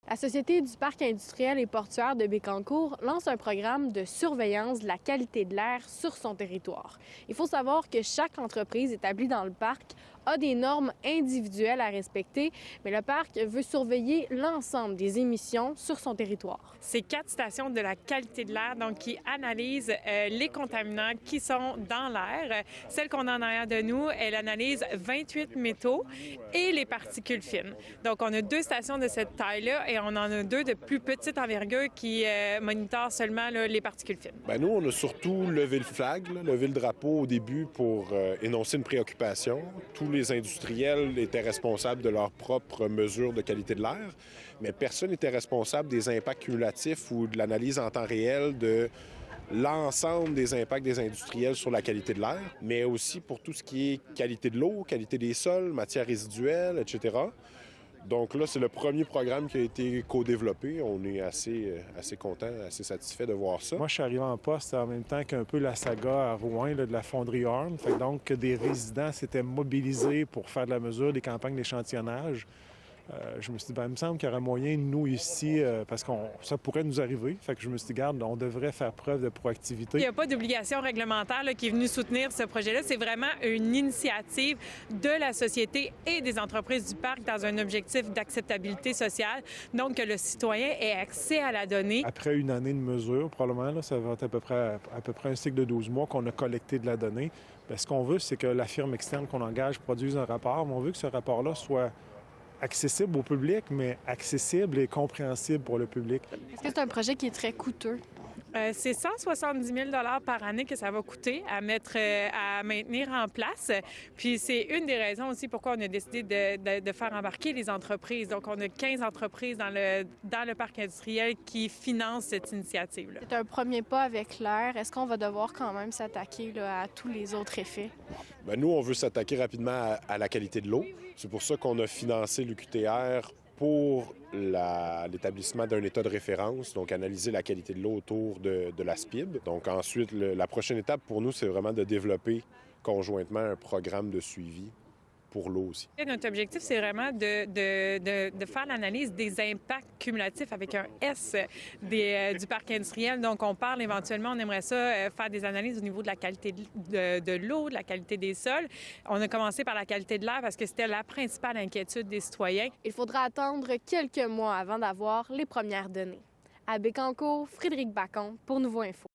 La Société du parc industriel et portuaire de Bécancour lance un programme de surveillance de la qualité de l'air sur son territoire. Il faut savoir que chaque entreprise établie dans le parc a des normes individuelles à respecter, mais le parc veut surveiller l'ensemble des émissions sur son territoire. C'est 4 stations de la qualité de l'air donc qui analysent les contaminants qui sont dans l'air. Celle qu'on a en arrière de nous, elle analyse 28 métaux et les particules fines. Donc, on a 2 stations de cette taille-là et on en a 2 de plus petite envergure qui monitorent seulement les particules fines. Nous, on a surtout levé le flag, levé le drapeau au début pour énoncer une préoccupation. Tous les industriels étaient responsables de leurs propres mesures de qualité de l'air, mais personne n'était responsable des impacts cumulatifs ou de l'analyse en temps réel de l'ensemble des impacts des industriels sur la qualité de l'air, mais aussi pour tout ce qui est qualité de l'eau, qualité des sols, matières résiduelles, etc. Donc là, c'est le premier programme qui a été co-développé. On est assez content, assez satisfait de voir ça. Moi, je suis arrivé en poste en même temps qu'un peu la saga à Rouen de la fonderie Horn. Donc, des résidents s'étaient mobilisés pour faire de la mesure des campagnes d'échantillonnage. Je me suis dit, il me semble qu'il y aurait moyen, nous, ici, parce que ça pourrait nous arriver. Fait que je me suis dit, garde, on devrait faire preuve de proactivité. Il n'y a pas d'obligation réglementaire qui est venue soutenir ce projet-là. C'est vraiment une initiative de la société et des entreprises du parc dans un objectif d'acceptabilité sociale. Donc, que le citoyen ait accès à la donnée. Après une année de mesure, probablement, là, ça va être à peu près un cycle de 12 mois qu'on a collecté de la donnée. Bien, ce qu'on veut, c'est que la firme externe qu'on engage produise un rapport. Mais on veut que ce rapport-là soit accessible au public, mais accessible et compréhensible pour le public. Est-ce que c'est un projet qui est très coûteux? C'est 170 000 par année que ça va coûter à maintenir en place. Puis c'est une des raisons aussi pourquoi on a décidé de faire embarquer les entreprises. Donc, on a 15 entreprises dans le parc industriel qui financent cette initiative-là. C'est un premier pas avec l'air. Est-ce qu'on va devoir quand même s'attaquer à tous les autres effets? Nous, on veut s'attaquer rapidement à la qualité de l'eau. C'est pour ça qu'on a financé l'UQTR pour l'établissement d'un état de référence, donc analyser la qualité de l'eau autour de la SPIB. Donc ensuite, la prochaine étape pour nous, c'est vraiment de développer conjointement un programme de suivi pour l'eau aussi. Notre objectif, c'est vraiment de faire l'analyse des impacts cumulatifs avec un S du parc industriel. Donc, on parle éventuellement, on aimerait ça faire des analyses au niveau de la qualité de l'eau, de la qualité des sols. On a commencé par la qualité de l'air parce que c'était la principale inquiétude des citoyens. Il faudra attendre quelques mois avant d'avoir les premières données. À Bécancour, Frédéric Bacon pour Nouveau Info.